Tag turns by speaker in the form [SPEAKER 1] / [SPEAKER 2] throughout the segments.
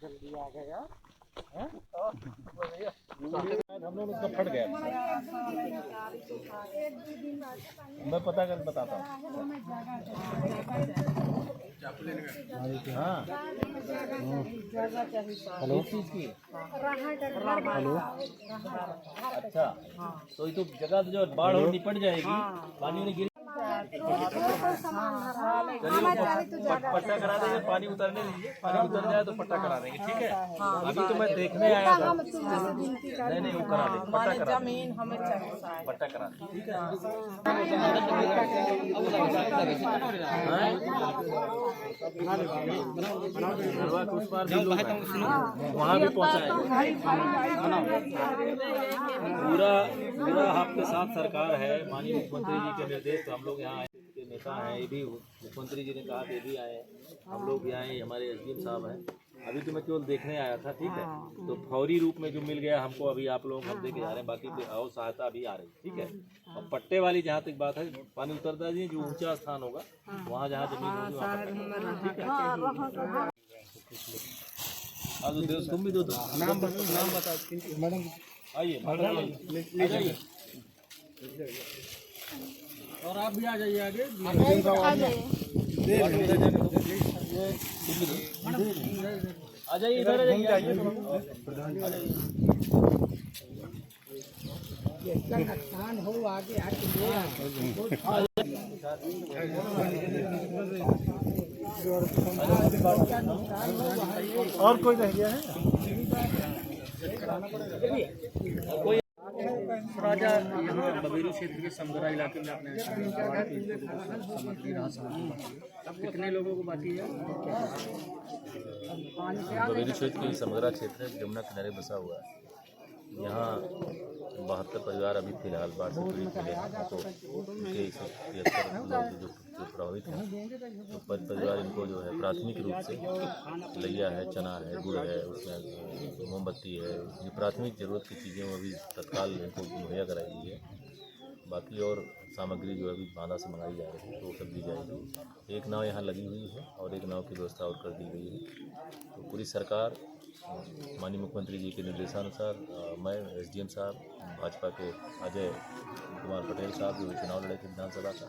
[SPEAKER 1] जल्दी आ गया हम लोग उसका फट गया। मैं पता कर बताता हूँ। हाँ हेलो हेलो अच्छा तो ये तो जगह जो बाढ़ हो निपट जाएगी पानी में गिर पट्टा करा देंगे। पानी उतरने दीजिए, पानी उतर जाए तो पट्टा करा देंगे। ठीक है अभी तो मैं देखने आया था। नहीं वो करा देंगे पट्टा करा जमीन हमें चाहिए पट्टा करा देंगे। ठीक है वहाँ भी पहुँचा पूरा आपके साथ सरकार है। माननीय मुख्यमंत्री जी के निर्देश हम लोग यहाँ के नेता हैं। ये भी मुख्यमंत्री जी ने कहा कि ये भी आए, हम लोग भी आए, हमारे एसडीएम साहब हैं। अभी तो मैं केवल देखने आया था। ठीक है तो फौरी रूप में जो मिल गया हमको अभी आप लोग हम देके जा रहे हैं। बाकी और सहायता अभी आ रही है। ठीक है और पट्टे वाली जहाँ तक बात है पानी उतरता जी जो ऊंचा स्थान होगा वहाँ जहाँ जमीन होगी वहाँ ठीक है। तुम भी दो नाम बता मैडम आइए और आप भी आ जाइए आगे आ जाइए इधर नुकसान हो आगे और कोई रह गया है कोई राजा यहाँ बबेरू क्षेत्र के समगरा इलाके में आपने कितने लोगों को बाकी है?
[SPEAKER 2] बबेरू क्षेत्र की समगरा क्षेत्र है, जमुना किनारे बसा हुआ है। यहाँ 72 परिवार अभी फिलहाल बाढ़ से पीड़ित मिले हैं। तो उनके 173 लोग जो प्रभावित हैं तो परिवार इनको जो है प्राथमिक रूप से लैया है, चना है, गुड़ है, उसमें मोमबत्ती है, ये प्राथमिक ज़रूरत की चीज़ें वो अभी तत्काल इनको मुहैया कराई गई है। बाकी और सामग्री जो अभी बांदा से मंगाई जा रही है तो वो सब दी जाएगी। एक नाव यहाँ लगी हुई है और एक नाव की व्यवस्था और कर दी गई है। तो पूरी सरकार माननीय मुख्यमंत्री जी के निर्देशानुसार मैं एसडीएम साहब, भाजपा के अजय कुमार पटेल साहब जो चुनाव लड़े थे विधानसभा का,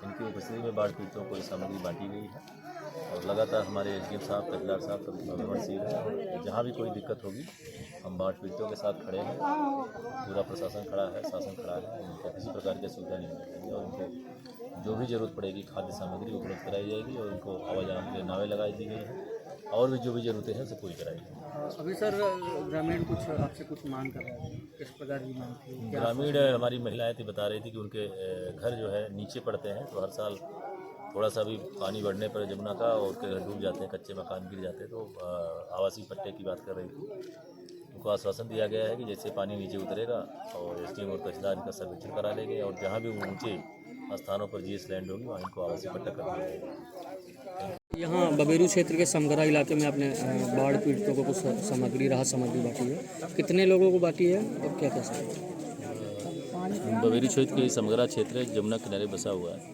[SPEAKER 2] इनकी उपस्थिति में बाढ़ पीड़ितों को ये सामग्री बांटी गई है। और लगातार हमारे एसडीएम साहब, तहसीलदार साहब सब विमर्शशील है। जहाँ भी कोई दिक्कत होगी हम बाढ़ पीड़ितों के साथ खड़े हैं। पूरा प्रशासन खड़ा है, शासन खड़ा है। उनको किसी प्रकार की असुविधा नहीं होनी चाहिए और उनको जो भी ज़रूरत पड़ेगी खाद्य सामग्री उपलब्ध कराई जाएगी और उनको आवाजाही के लिए नावें लगाई दी गई हैं और भी जो भी ज़रूरतें हैं सब पूरी कराई जाएगी।
[SPEAKER 1] अभी सर ग्रामीण कुछ आपसे कुछ मांग कर रहे हैं, किस प्रकार की मांग थी?
[SPEAKER 2] ग्रामीण हमारी महिलाएं थी बता रही थी कि उनके घर जो है नीचे पड़ते हैं तो हर साल थोड़ा सा भी पानी बढ़ने पर जमुना का और उनके घर डूब जाते हैं, कच्चे मकान गिर जाते हैं। तो आवासीय पट्टे की बात कर रही थी। उनको आश्वासन दिया गया है कि जैसे पानी नीचे उतरेगा और एसडीएम और तहसीलदार इनका सर्वेक्षण करा लेंगे और जहाँ भी ऊँचे स्थानों पर जीएस लैंड होगी वहाँ इनको आवासीय पट्टा कर दिया जाएगा।
[SPEAKER 1] यहाँ बबेरू क्षेत्र के समगरा इलाके में आपने बाढ़ पीड़ितों को कुछ सामग्री, राहत सामग्री बांटी है। कितने लोगों को बांटी है और क्या कैसे?
[SPEAKER 2] बबेरू क्षेत्र के समगरा क्षेत्र है, जमुना किनारे बसा हुआ है।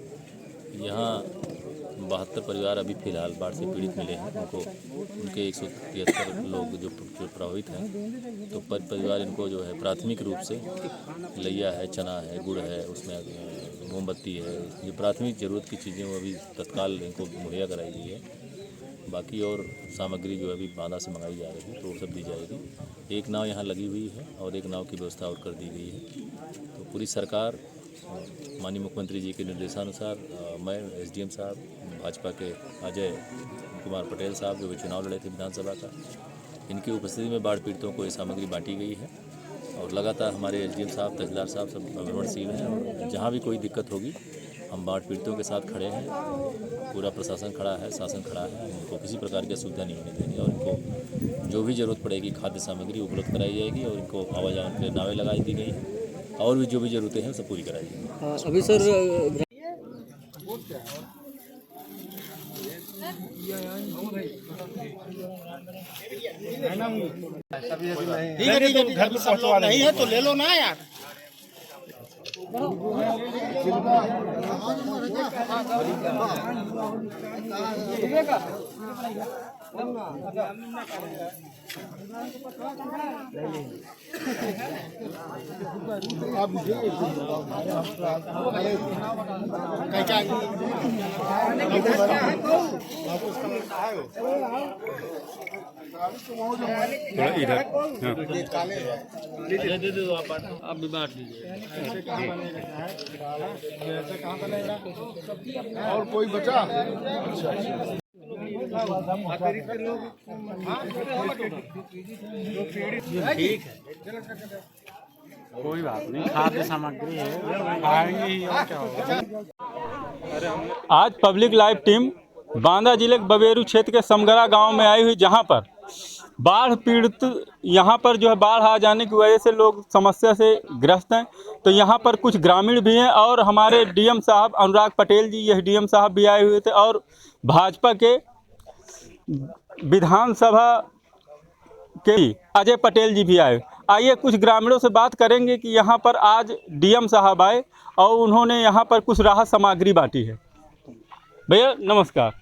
[SPEAKER 2] यहाँ 72 परिवार अभी फिलहाल बाढ़ से पीड़ित मिले हैं। उनको उनके 173 लोग जो प्रभावित हैं तो परिवार इनको जो है प्राथमिक रूप से लैया है, चना है, गुड़ है, उसमें मोमबत्ती है, ये प्राथमिक ज़रूरत की चीज़ें वो अभी तत्काल इनको मुहैया कराई गई है। बाकी और सामग्री जो अभी बांदा से मंगाई जा रही है तो वो सब दी जाएगी। एक नाव यहाँ लगी हुई है और एक नाव की व्यवस्था और कर दी गई है। तो पूरी सरकार माननीय मुख्यमंत्री जी के निर्देशानुसार मैं एसडीएम साहब, भाजपा के अजय कुमार पटेल साहब जो चुनाव लड़े थे विधानसभा का, इनकी उपस्थिति में बाढ़ पीड़ितों को ये सामग्री बांटी गई है। और लगातार हमारे एसडीएम साहब, तहसीलदार साहब सब विमर्शशील हैं और जहाँ भी कोई दिक्कत होगी हम बाढ़ पीड़ितों के साथ खड़े हैं। पूरा प्रशासन खड़ा है, शासन खड़ा है। उनको किसी प्रकार की असुविधा नहीं होने देंगे और इनको जो भी ज़रूरत पड़ेगी खाद्य सामग्री उपलब्ध कराई जाएगी और इनको आवाजाही के लिए नावें लगाई दी गई हैं और भी जो भी ज़रूरतें हैं सब पूरी कराई जाएगी।
[SPEAKER 1] अभी सर
[SPEAKER 3] ठीक है, घर में पहुंचवा नहीं है तो ले लो ना यार।
[SPEAKER 2] थोड़ा इधर, हाँ।
[SPEAKER 1] दे दो आप भी बांट लीजिए।
[SPEAKER 3] और कोई बचा?
[SPEAKER 1] ठीक है, कोई बात नहीं, खाद्य सामग्री है, खाएंगे ही और क्या होगा। आज पब्लिक लाइव टीम बांदा जिले के बबेरू क्षेत्र के समगरा गांव में आई हुई, जहां पर बाढ़ पीड़ित, यहाँ पर जो है बाढ़ आ जाने की वजह से लोग समस्या से ग्रस्त हैं। तो यहाँ पर कुछ ग्रामीण भी हैं और हमारे डीएम साहब अनुराग पटेल जी, यह डीएम साहब भी आए हुए थे, और भाजपा के विधानसभा के अजय पटेल जी भी आए। आइए कुछ ग्रामीणों से बात करेंगे कि यहाँ पर आज डीएम साहब आए और उन्होंने यहाँ पर कुछ राहत सामग्री बांटी है। भैया नमस्कार।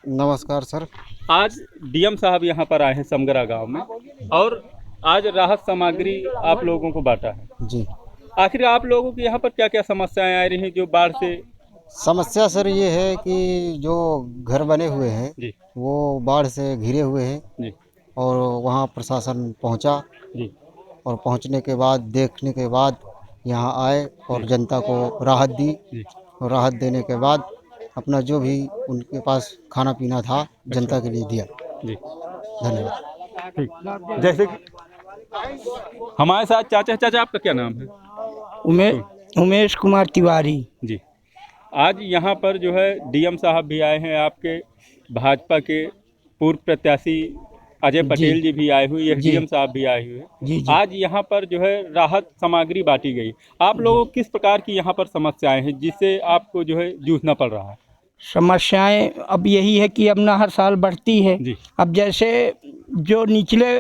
[SPEAKER 3] नमस्कार सर।
[SPEAKER 1] आज डीएम साहब यहाँ पर आए हैं समगरा गांव में, और आज राहत सामग्री आप लोगों को बांटा है
[SPEAKER 3] जी।
[SPEAKER 1] आखिर आप लोगों की यहाँ पर क्या क्या समस्याएं आ रही हैं जो बाढ़ से?
[SPEAKER 3] समस्या सर ये है कि जो घर बने हुए हैं
[SPEAKER 1] जी
[SPEAKER 3] वो बाढ़ से घिरे हुए हैं
[SPEAKER 1] जी
[SPEAKER 3] और वहाँ प्रशासन पहुँचा
[SPEAKER 1] जी
[SPEAKER 3] और पहुँचने के बाद, देखने के बाद यहाँ आए और जनता को राहत दी,
[SPEAKER 1] जी
[SPEAKER 3] और राहत देने के बाद अपना जो भी उनके पास खाना पीना था जनता के लिए दिया।
[SPEAKER 1] जी
[SPEAKER 3] धन्यवाद।
[SPEAKER 1] ठीक। जैसे कि हमारे साथ चाचा आपका क्या नाम है?
[SPEAKER 4] उमेश कुमार तिवारी
[SPEAKER 1] जी। आज यहाँ पर जो है डीएम साहब भी आए हैं, आपके भाजपा के पूर्व प्रत्याशी अजय पटेल जी भी आए हुए, डीएम साहब भी आए हुए।
[SPEAKER 4] जी।
[SPEAKER 1] आज यहाँ पर जो है राहत सामग्री बांटी गई। आप लोगों को किस प्रकार की यहाँ पर समस्याएं हैं जिससे आपको जो है जूझना पड़ रहा है?
[SPEAKER 4] समस्याएं अब यही है कि अब ना हर साल बढ़ती है।
[SPEAKER 1] जी।
[SPEAKER 4] अब जैसे जो निचले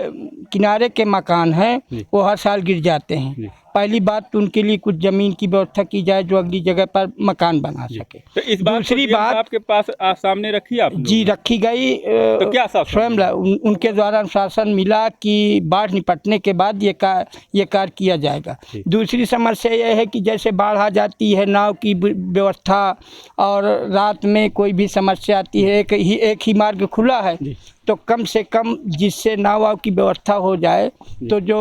[SPEAKER 4] किनारे के मकान हैं वो हर साल गिर जाते हैं। पहली बात तो उनके लिए कुछ ज़मीन की व्यवस्था की जाए जो अगली जगह पर मकान बना सके।
[SPEAKER 1] तो इस बात
[SPEAKER 4] दूसरी बात
[SPEAKER 1] आपके पास सामने रखी आप?
[SPEAKER 4] जी रखी गई।
[SPEAKER 1] तो क्या
[SPEAKER 4] स्वयं उनके द्वारा अनुशासन मिला कि बाढ़ निपटने के बाद ये कार्य किया जाएगा। दूसरी समस्या यह है कि जैसे बाढ़ आ जाती है, नाव की व्यवस्था, और रात में कोई भी समस्या आती है, एक ही मार्ग खुला है, तो कम से कम जिससे नाव की व्यवस्था हो जाए, तो जो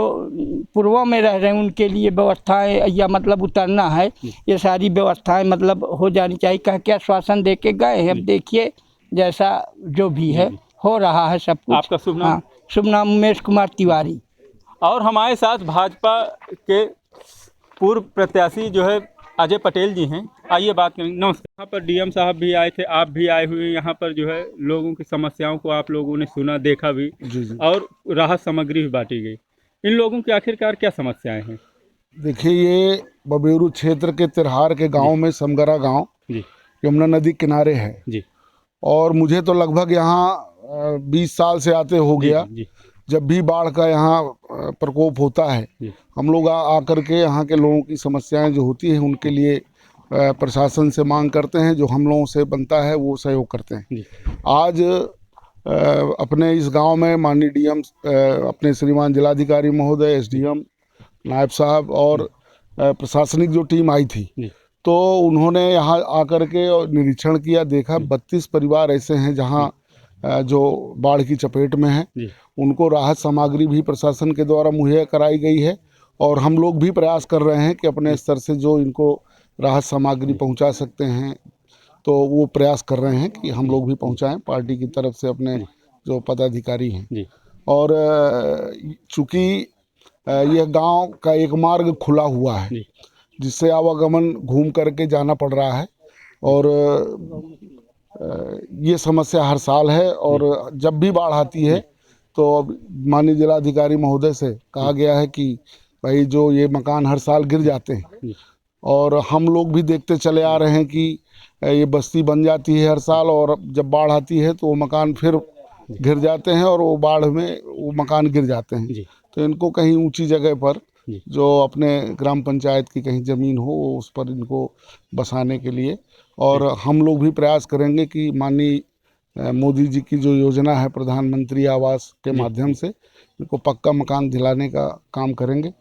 [SPEAKER 4] पूर्वों में रह रहे हैं उनके लिए व्यवस्थाएं, या मतलब उतरना है, ये सारी व्यवस्थाएं मतलब हो जानी चाहिए। कह के आश्वासन दे के गए हैं। अब देखिए जैसा जो भी है हो रहा है सब कुछ।
[SPEAKER 1] आपका शुभ नाम?
[SPEAKER 4] हाँ, शुभ नाम उमेश कुमार तिवारी।
[SPEAKER 1] और हमारे साथ भाजपा के पूर्व प्रत्याशी जो है अजय पटेल जी हैं, आइए बात करेंगे। नमस्कार। यहाँ पर डीएम साहब भी आए थे, आप भी आए हुए, यहाँ पर जो है लोगों की समस्याओं को आप लोगों ने सुना, देखा भी, और राहत सामग्री भी बांटी गई। इन लोगों की आखिरकार क्या समस्याएं हैं?
[SPEAKER 5] देखिए, ये बबेरू क्षेत्र के तिरहार के गांव में समगरा गांव यमुना नदी किनारे है
[SPEAKER 1] जी।
[SPEAKER 5] और मुझे तो लगभग यहाँ 20 साल से आते हो गया।
[SPEAKER 1] जी।
[SPEAKER 5] जब भी बाढ़ का यहाँ प्रकोप होता है, हम लोग आकर के यहाँ के लोगों की समस्याएं जो होती हैं उनके लिए प्रशासन से मांग करते हैं। जो हम लोगों से बनता है वो सहयोग करते हैं। आज अपने इस गांव में माननीय डीएम, अपने श्रीमान जिलाधिकारी महोदय, एसडीएम, नायब साहब और प्रशासनिक जो टीम आई थी, तो उन्होंने यहाँ आकर के निरीक्षण किया, देखा 32 परिवार ऐसे हैं जहाँ जो बाढ़ की चपेट में है। उनको राहत सामग्री भी प्रशासन के द्वारा मुहैया कराई गई है, और हम लोग भी प्रयास कर रहे हैं कि अपने स्तर से जो इनको राहत सामग्री पहुंचा सकते हैं तो वो प्रयास कर रहे हैं कि हम लोग भी पहुंचाएं, पार्टी की तरफ से अपने जो पदाधिकारी हैं। और चूँकि यह गांव का एक मार्ग खुला हुआ है जिससे आवागमन घूम करके जाना पड़ रहा है, और ये समस्या हर साल है। और जब भी बाढ़ आती है तो माननीय जिलाधिकारी महोदय से कहा गया है कि भाई जो ये मकान हर साल गिर जाते हैं, और हम लोग भी देखते चले आ रहे हैं कि ये बस्ती बन जाती है हर साल, और जब बाढ़ आती है तो वो मकान फिर गिर जाते हैं और वो बाढ़ में वो मकान गिर जाते हैं। तो इनको कहीं ऊंची जगह पर जो अपने ग्राम पंचायत की कहीं ज़मीन हो वो उस पर इनको बसाने के लिए। और हम लोग भी प्रयास करेंगे कि माननीय मोदी जी की जो योजना है प्रधानमंत्री आवास के माध्यम से इनको पक्का मकान दिलाने का काम करेंगे।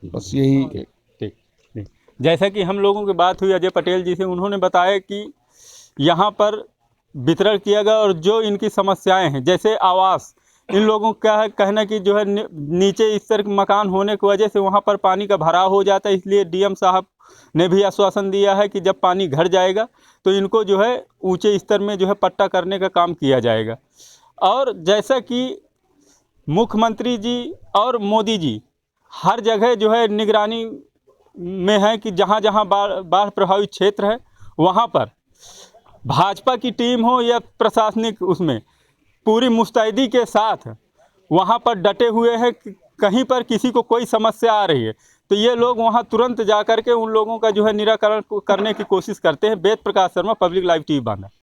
[SPEAKER 5] बस यही।
[SPEAKER 6] ठीक। जैसा कि हम लोगों की बात हुई अजय पटेल जी से, उन्होंने बताया कि यहाँ पर वितरण किया गया और जो इनकी समस्याएं हैं जैसे आवास, इन लोगों का कहना कि जो है नीचे स्तर मकान होने की वजह से वहाँ पर पानी का भराव हो जाता है, इसलिए डीएम साहब ने भी आश्वासन दिया है कि जब पानी घर जाएगा तो इनको जो है ऊंचे स्तर में जो है पट्टा करने का काम किया जाएगा। और जैसा कि मुख्यमंत्री जी और मोदी जी हर जगह जो है निगरानी में है कि जहाँ जहाँ बाढ़ प्रभावित क्षेत्र है वहाँ पर भाजपा की टीम हो या प्रशासनिक, उसमें पूरी मुस्तैदी के साथ वहाँ पर डटे हुए हैं। कहीं पर किसी को कोई समस्या आ रही है तो ये लोग वहाँ तुरंत जा कर के उन लोगों का जो है निराकरण करने की कोशिश करते हैं। Ved Prakash Sharma, public live TV Banda.